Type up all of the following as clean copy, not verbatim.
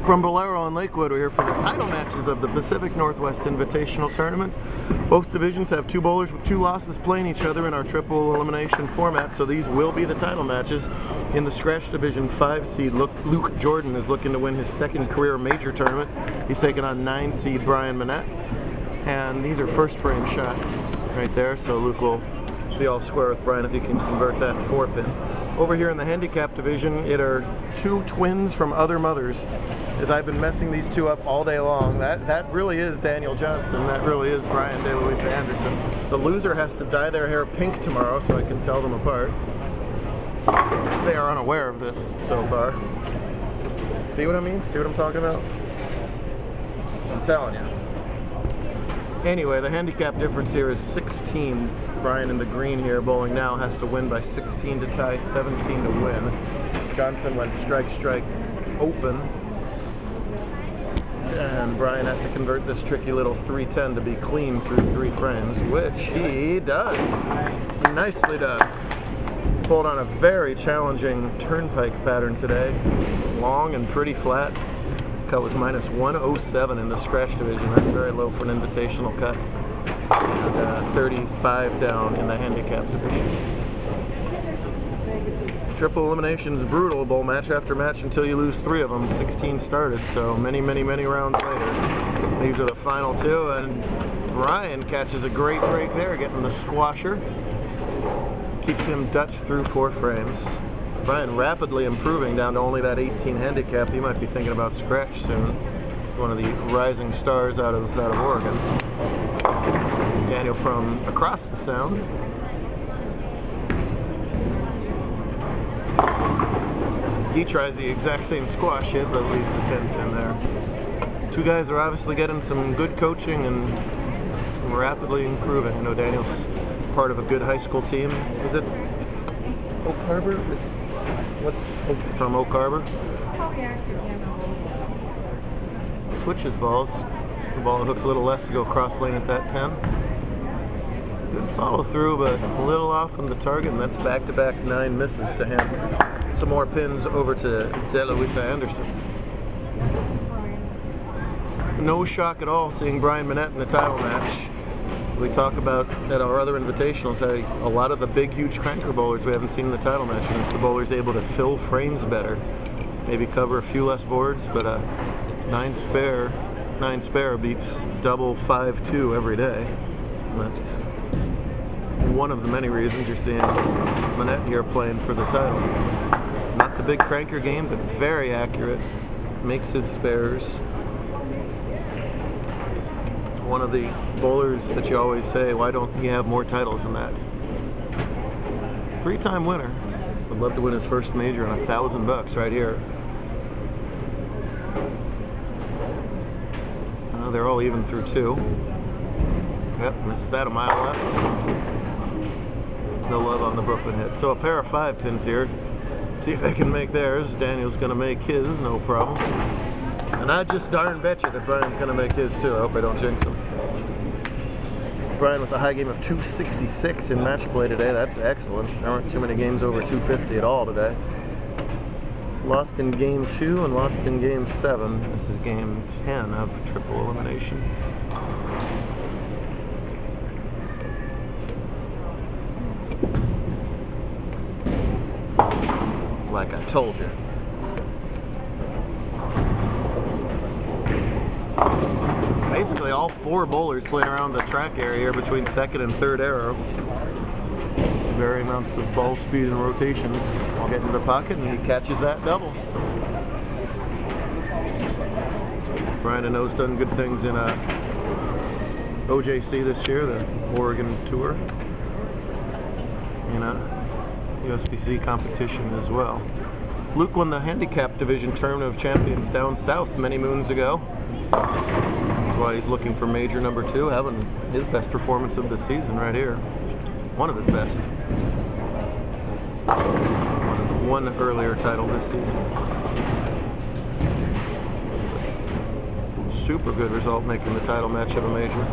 From Bolero and Lakewood, we're here for the title matches of the Pacific Northwest Invitational Tournament. Both divisions have two bowlers with two losses playing each other in our triple elimination format, so these will be the title matches. In the Scratch Division, 5 seed Luke Jordan is looking to win his second career major tournament. He's taking on 9 seed Brian Monnette. And these are first frame shots right there, so Luke will be all square with Brian if he can convert that 4-pin. Over here in the Handicap Division, it are two twins from other mothers. As I've been messing these two up all day long, that really is Daniel Johnson, that really is Brian DeLuisa-Anderson. The loser has to dye their hair pink tomorrow so I can tell them apart. They are unaware of this so far. See what I mean? See what I'm talking about? I'm telling you. Anyway, the handicap difference here is 16. Brian in the green here, bowling now, has to win by 16 to tie, 17 to win. Johnson went strike, strike, open. And Brian has to convert this tricky little 310 to be clean through 3 frames, which he does. Nicely done. Pulled on a very challenging turnpike pattern today. Long and pretty flat. Cut was minus 107 in the Scratch Division. That's very low for an invitational cut. And 35 down in the Handicap Division. Triple elimination's brutal, bowl match after match until you lose 3 of them. 16 started, so many rounds later. These are the final 2, and Brian catches a great break there, getting the squasher. Keeps him Dutch through 4 frames. Brian rapidly improving down to only that 18 handicap. He might be thinking about Scratch soon. One of the rising stars out of Oregon. Daniel from across the sound. He tries the exact same squash hit, but leaves the 10th in there. Two guys are obviously getting some good coaching and rapidly improving. I know Daniel's part of a good high school team. Is it Oak Harbor? What's from Oak Harbor? Switches balls. The ball hooks a little less to go cross lane at that 10. Good follow through, but a little off on the target, and that's back-to-back 9 misses to him. Some more pins over to DeLuisa-Anderson. No shock at all seeing Brian Monnette in the title match. We talk about at our other invitationals how a lot of the big, huge cranker bowlers we haven't seen in the title match, and it's the bowlers able to fill frames better, maybe cover a few less boards, but 9 spare beats double 5-2 every day. And that's one of the many reasons you're seeing Monnette here playing for the title. Not the big cranker game, but very accurate. Makes his spares. One of the bowlers that you always say, why don't he have more titles than that? 3-time winner. Would love to win his first major on $1,000 right here. They're all even through 2. Yep, misses that, a mile left. No love on the Brooklyn hit. So a pair of 5 pins here. See if they can make theirs. Daniel's going to make his, no problem. And I just darn bet you that Brian's going to make his too. I hope I don't jinx him. Brian with a high game of 266 in match play today. That's excellent. There aren't too many games over 250 at all today. Lost in game 2 and lost in game 7. This is game 10 of triple elimination. Like I told you. Basically all 4 bowlers playing around the track area between 2nd and 3rd arrow. Varying amounts of ball speed and rotations. I'll get into the pocket and he catches that double. Brian, I know, has done good things in OJC this year, the Oregon Tour. In USBC competition as well. Luke won the Handicap Division Tournament of Champions down south many moons ago. That's why he's looking for major number 2, having his best performance of the season right here. One of his best. One earlier title this season. Super good result making the title match of a major.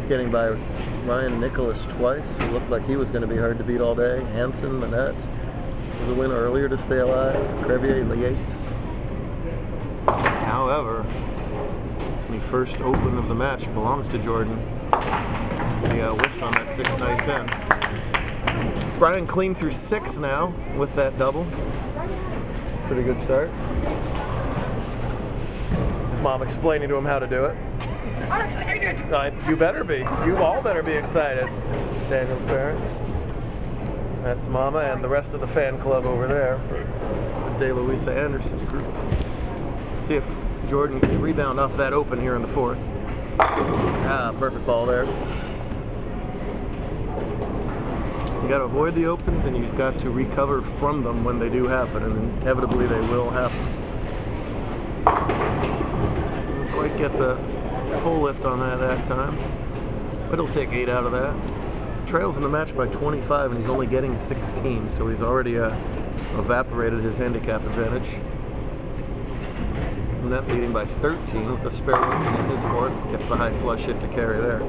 Getting by Ryan Nicholas twice, who looked like he was going to be hard to beat all day. Hansen, Monnette, was a win earlier to stay alive. Crevier Yates. However, the first open of the match belongs to Jordan. See how whiffs on that 6-9-10. Brian clean through 6 now with that double. Pretty good start. His mom explaining to him how to do it. I'm excited. You better be. You all better be excited. It's Daniel's parents. That's Mama and the rest of the fan club over there for the DeLuisa-Anderson group. See if Jordan can rebound off that open here in the 4th. Ah, perfect ball there. You got to avoid the opens, and you've got to recover from them when they do happen, and inevitably they will happen. Didn't quite get the full lift on that time, but he'll take 8 out of that. Trails in the match by 25, and he's only getting 16, so he's already evaporated his handicap advantage. Monnette leading by 13 with the spare one in his 4th. Gets the high flush hit to carry there.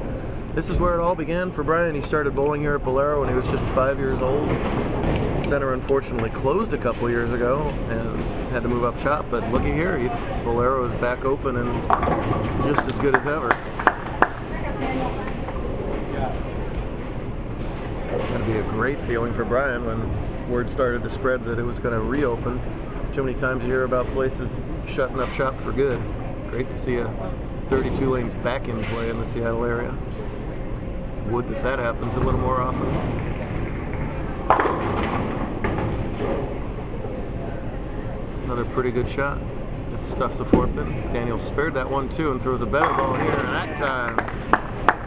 This is where it all began for Brian. He started bowling here at Bolero when he was just 5 years old. Center unfortunately closed a couple years ago and had to move up shop, but looky here, Bolero is back open and just as good as ever. That'd be a great feeling for Brian when word started to spread that it was going to reopen. Too many times you hear about places shutting up shop for good. Great to see 32 lanes back in play in the Seattle area. Would that happens a little more often. Another pretty good shot. Just stuffs a 4-pin. Daniel spared that one too and throws a better ball here, and that time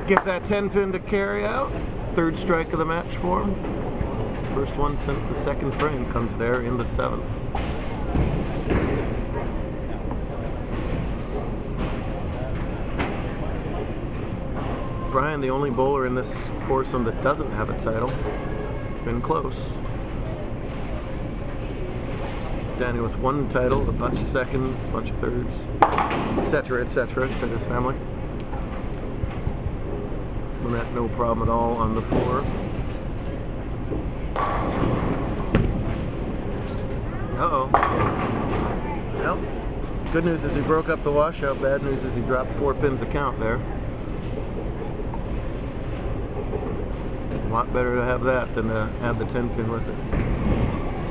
gets that 10-pin to carry out. 3rd strike of the match for him. First one since the 2nd frame comes there in the 7th. Brian, the only bowler in this foursome that doesn't have a title. It's been close. Daniel with 1 title, a bunch of 2nds, a bunch of 3rds, etc., said his family. Monnette, no problem at all on the 4. Uh-oh. Well, good news is he broke up the washout. Bad news is he dropped 4 pins a count there. A lot better to have that than to have the 10-pin with it.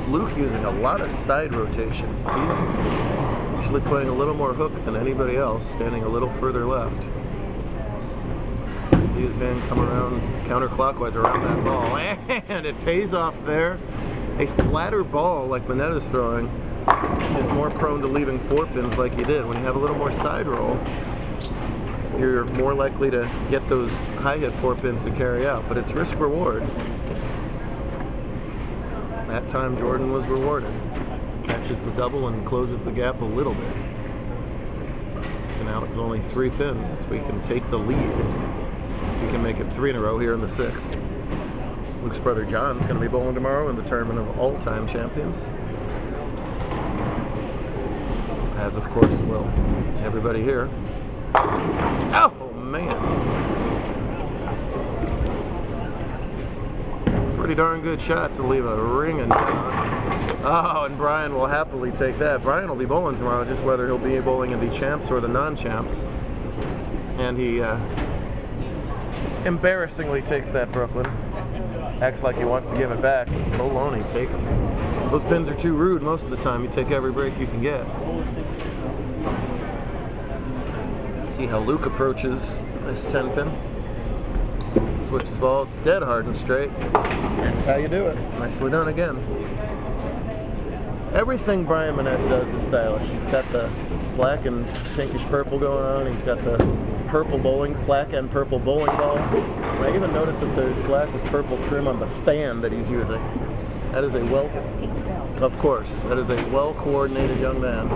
Luke using a lot of side rotation. He's usually playing a little more hook than anybody else, standing a little further left. See his hand come around counterclockwise around that ball, and it pays off there. A flatter ball like Monnette is throwing is more prone to leaving 4 pins like he did. When you have a little more side roll, you're more likely to get those high hit 4 pins to carry out, but it's risk reward. That time Jordan was rewarded. Catches the double and closes the gap a little bit. So now it's only 3 pins. We can take the lead. We can make it 3 in a row here in the 6th. Luke's brother John's going to be bowling tomorrow in the tournament of all-time champions. As of course will everybody here. Oh man! Pretty darn good shot to leave a ring down. Oh, and Brian will happily take that. Brian will be bowling tomorrow, just whether he'll be bowling in the champs or the non-champs. And he embarrassingly takes that Brooklyn. Acts like he wants to give it back. Baloney, take them. Those pins are too rude most of the time. You take every break you can get. Let's see how Luke approaches this 10-pin. Switches balls, dead hard and straight. That's how you do it. Nicely done again. Everything Brian Monnette does is stylish. He's got the black and pinkish purple going on. He's got the purple bowling, black and purple bowling ball. And I even noticed that there's black with purple trim on the fan that he's using. That is a of course, that is a well-coordinated young man.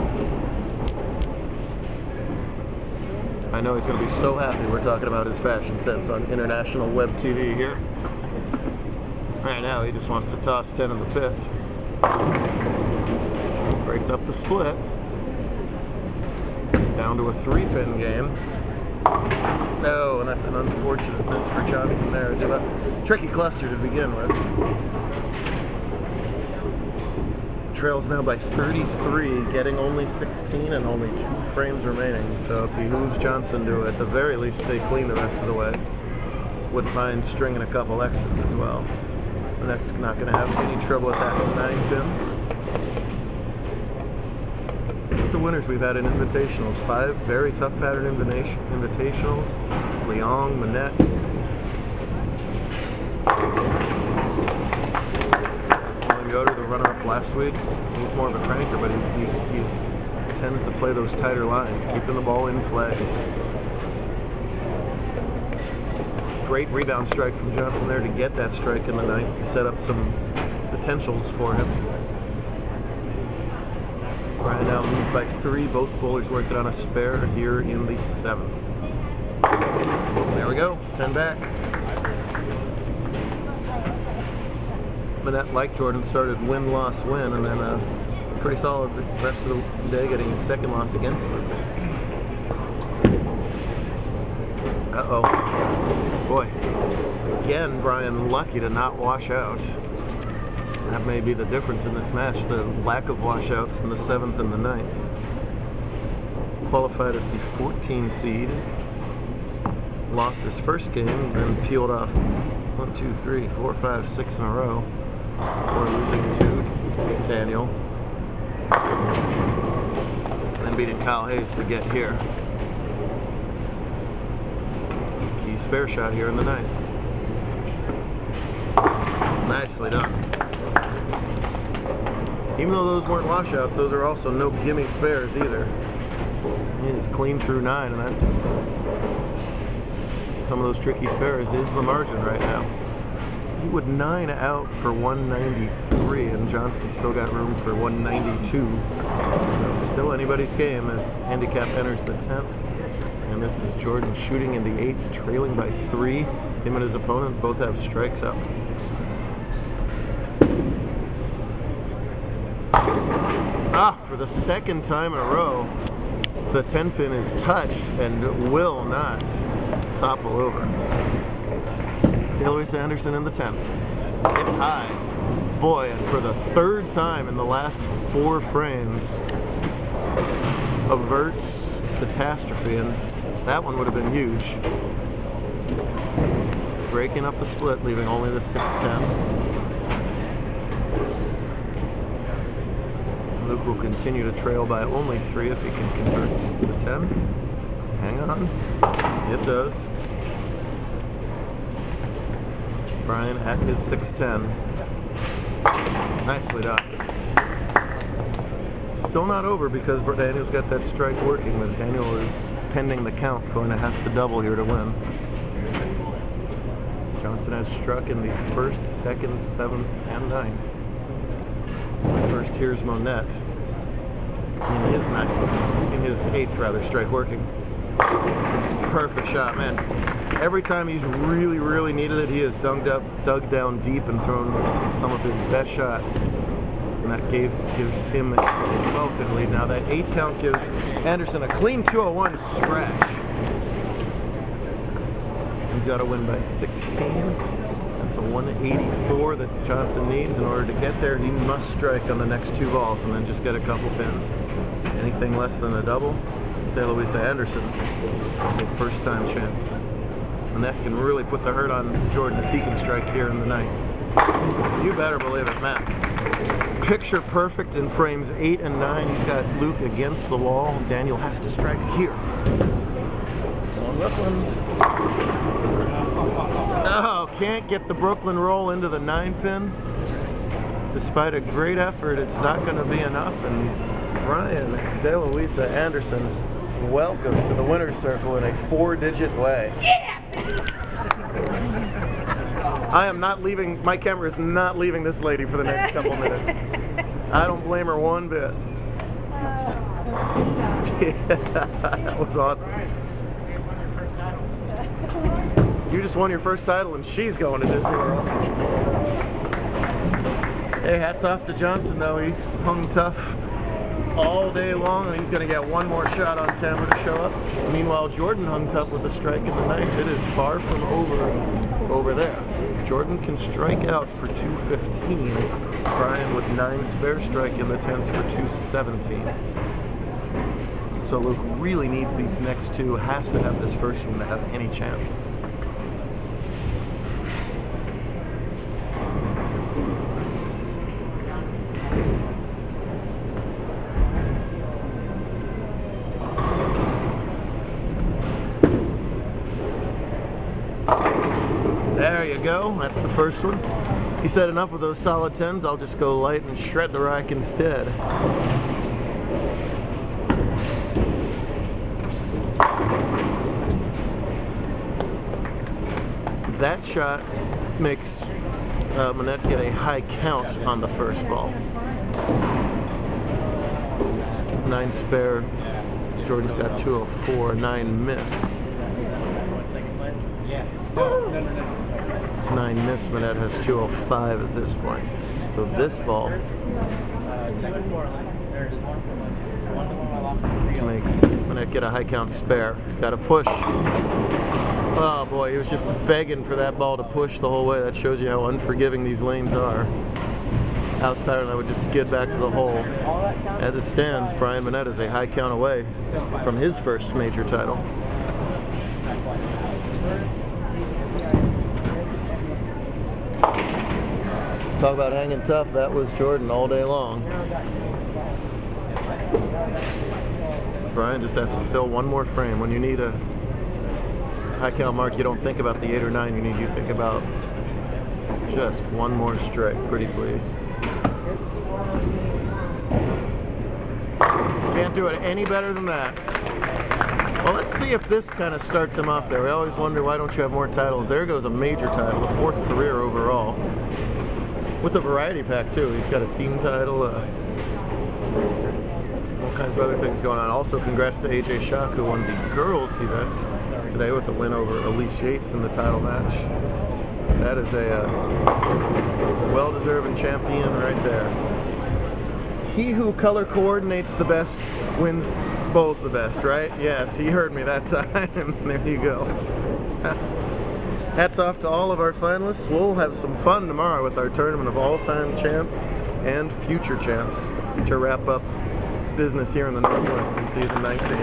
I know he's going to be so happy we're talking about his fashion sense on international web TV here. Right now he just wants to toss 10 in the pits. Breaks up the split. Down to a 3-pin game. No, and that's an unfortunate miss for Johnson there. It's a tricky cluster to begin with. trails now by 33, getting only 16 and only 2 frames remaining. So it behooves Johnson to, at the very least, stay clean the rest of the way. Wouldn't mind stringing a couple X's as well. And that's not going to have any trouble at that 9 pin. The winners we've had in invitationals, 5 very tough pattern invitationals. Leong, Monnette. Yoder, the runner-up last week, he's more of a cranker, but he tends to play those tighter lines, keeping the ball in play. Great rebound strike from Johnson there to get that strike in the 9th to set up some potentials for him. Brian now leads by 3, both bowlers working on a spare here in the 7th. There we go, 10 back. Monnette, like Jordan, started win, loss, win, and then pretty solid the rest of the day, getting his 2nd loss against him. Uh-oh. Boy. Again, Brian lucky to not wash out. That may be the difference in this match, the lack of washouts in the 7th and the 9th. Qualified as the 14 seed. Lost his first game, then peeled off 1, 2, 3, 4, 5, 6 in a row. Before losing to Daniel. And then beating Kyle Hayes to get here. Key spare shot here in the 9th. Nicely done. Even though those weren't washouts, those are also no gimme spares either. He is clean through 9, and that's some of those tricky spares is the margin right now. He would 9 out for 193, and Johnson still got room for 192. So still anybody's game as Handicap enters the 10th. And this is Jordan shooting in the 8th, trailing by 3. Him and his opponent both have strikes up. For the 2nd time in a row, the 10 pin is touched and will not topple over. DeLuisa-Anderson in the 10th. It's high. Boy, and for the 3rd time in the last 4 frames, averts catastrophe, and that one would have been huge. Breaking up the split, leaving only the 6-10. Luke will continue to trail by only 3 if he can convert the 10. Hang on. It does. Brian at his 6-10. Nicely done. Still not over because Daniel's got that strike working, but Daniel is pending the count, going to have to double here to win. Johnson has struck in the 1st, 2nd, 7th, and 9th. First, here's Monnette in his 9th, in his 8th rather, strike working. Perfect shot, man. Every time he's really, really needed it, he has dug down deep and thrown some of his best shots. And that gives him a 12-pin lead. Now that 8 count gives Anderson a clean 201 scratch. He's got to win by 16. That's a 184 that Johnson needs. In order to get there, he must strike on the next 2 balls and then just get a couple pins. Anything less than a double, DeLuisa-Anderson is the first-time champ. And that can really put the hurt on Jordan if he can strike here in the 9th. You better believe it, Matt. Picture perfect in frames 8 and 9. He's got Luke against the wall. Daniel has to strike here. On Brooklyn. Oh, can't get the Brooklyn roll into the 9-pin. Despite a great effort, it's not going to be enough. And Brian DeLuisa-Anderson, welcome to the winner's circle in a 4-digit way. Yeah! I am not leaving, my camera is not leaving this lady for the next couple minutes. I don't blame her one bit. That was awesome. You just won your first title and she's going to Disney World. Hey, hats off to Johnson though. He's hung tough all day long and he's going to get one more shot on camera to show up. Meanwhile, Jordan hung tough with a strike in the 9th. It is far from over there. Jordan can strike out for 215. Brian with 9 spare strike in the 10th for 217. So Luke really needs these next two, has to have this first one to have any chance. There you go, that's the first one. He said enough with those solid 10s, I'll just go light and shred the rack instead. That shot makes Monnette get a high count on the first ball. 9 spare, Jordan's got 204, 9 miss. 9 miss, Monnette has 205 at this point. So this ball, to make Monnette get a high count spare, it's got to push. Oh boy, he was just begging for that ball to push the whole way. That shows you how unforgiving these lanes are. House pattern, I would just skid back to the hole. As it stands, Brian Monnette is a high count away from his first major title. Talk about hanging tough, that was Jordan all day long. Brian just has to fill one more frame. When you need a high count mark, you don't think about the 8 or 9 you think about just one more strike, pretty please. Can't do it any better than that. Well, let's see if this kind of starts him off there. We always wonder, why don't you have more titles? There goes a major title, a 4th career overall. With a variety pack too. He's got a team title, all kinds of other things going on. Also, congrats to AJ Shock, who won the girls event today with the win over Elise Yates in the title match. That is a well-deserving champion right there. He who color coordinates the best wins bowls the best, right? Yes, he heard me that time. There you go. Hats off to all of our finalists. We'll have some fun tomorrow with our tournament of all-time champs and future champs to wrap up business here in the Northwest in season 19.